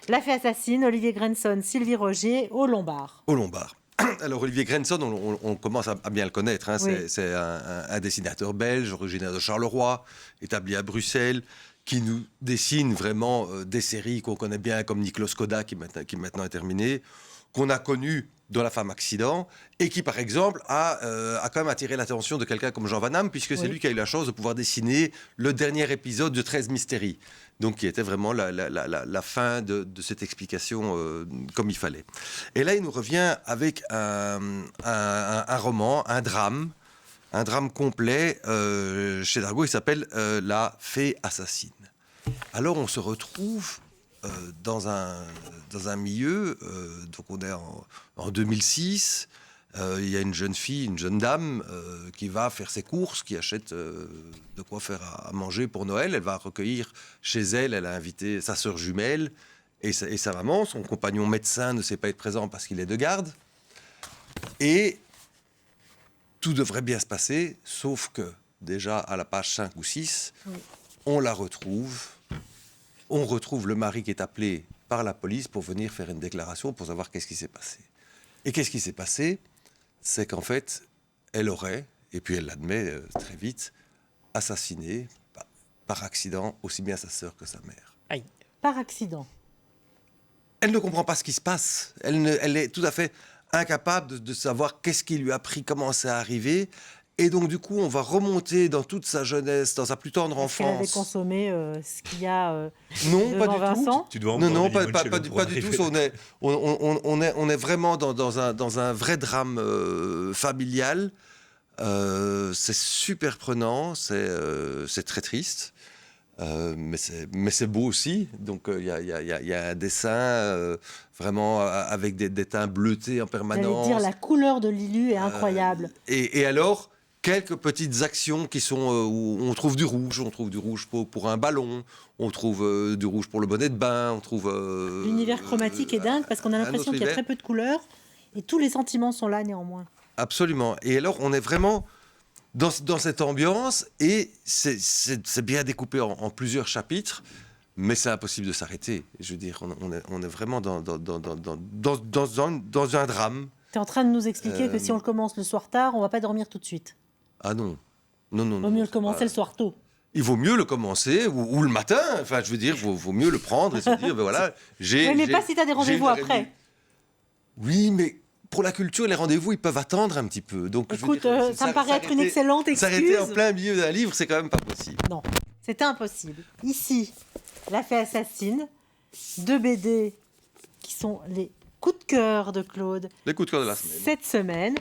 La Fée assassine, Olivier Grenson, Sylvie Rogier, au Lombard. Au Lombard. Alors Olivier Grenson, on commence à bien le connaître. Oui. C'est un dessinateur belge, originaire de Charleroi, établi à Bruxelles, qui nous dessine vraiment des séries qu'on connaît bien, comme Nicolas Coda, qui maintenant est terminé, qu'on a connu dans La Femme Accident, et qui, par exemple, a quand même attiré l'attention de quelqu'un comme Jean Van Damme, puisque c'est lui qui a eu la chance de pouvoir dessiner le dernier épisode de 13 Mystéries, donc qui était vraiment la fin de cette explication comme il fallait. Et là, il nous revient avec un roman, un drame complet chez Dargaud, il s'appelle La Fée assassine. Alors, on se retrouve dans un milieu, donc on est en 2006, il y a une jeune fille, une jeune dame qui va faire ses courses, qui achète de quoi faire à manger pour Noël. Elle va recueillir chez elle, elle a invité sa sœur jumelle et sa maman. Son compagnon médecin ne sait pas être présent parce qu'il est de garde. Et tout devrait bien se passer, sauf que déjà à la page 5 ou 6, on la retrouve. On retrouve le mari qui est appelé par la police pour venir faire une déclaration pour savoir qu'est-ce qui s'est passé. Et qu'est-ce qui s'est passé ? C'est qu'en fait, elle aurait, et puis elle l'admet très vite, assassiné par accident aussi bien sa sœur que sa mère. Aïe. Par accident. Elle ne comprend pas ce qui se passe. Elle est tout à fait incapable de savoir qu'est-ce qui lui a pris, comment c'est arrivé. Et donc, du coup, on va remonter dans toute sa jeunesse, dans sa plus tendre Est-ce qu'elle avait enfance. consommé ce qu'il y a Non, pas devant du Vincent. tout. Tu dois Non, encore pas, du pas, limoncello pas, pour pas du arriver tout. là. On est vraiment dans un vrai drame familial. C'est super prenant, c'est très triste. Mais c'est beau aussi. Donc il y a un dessin vraiment avec des teints bleutés en permanence. J'allais dire, la couleur de Lilu est incroyable. Et alors, quelques petites actions qui sont où on trouve du rouge. On trouve du rouge pour un ballon. On trouve du rouge pour le bonnet de bain. On trouve L'univers chromatique est dingue parce qu'on a un l'impression autre qu'il y a univers. très peu de couleurs et tous les sentiments sont là néanmoins. Absolument. Et alors, on est vraiment dans cette ambiance et c'est bien découpé en plusieurs chapitres, mais c'est impossible de s'arrêter. Je veux dire, on est vraiment dans un drame. Tu es en train de nous expliquer que si on le commence le soir tard, on va pas dormir tout de suite. Ah non. Non. Il vaut mieux le commencer le soir tôt. Il vaut mieux le commencer ou le matin. Enfin, je veux dire, vaut mieux le prendre et se dire, ben voilà, Mais pas si tu as des rendez-vous après. Oui, mais pour la culture, les rendez-vous, ils peuvent attendre un petit peu. Donc, je veux Écoute, dire, ça me paraît être une excellente s'arrêter en excuse. plein milieu d'un livre, c'est quand même pas possible. Non, c'est impossible. Ici, La Fée assassine, 2 BD qui sont les coups de cœur de Claude Les coups de cœur de la semaine. cette semaine.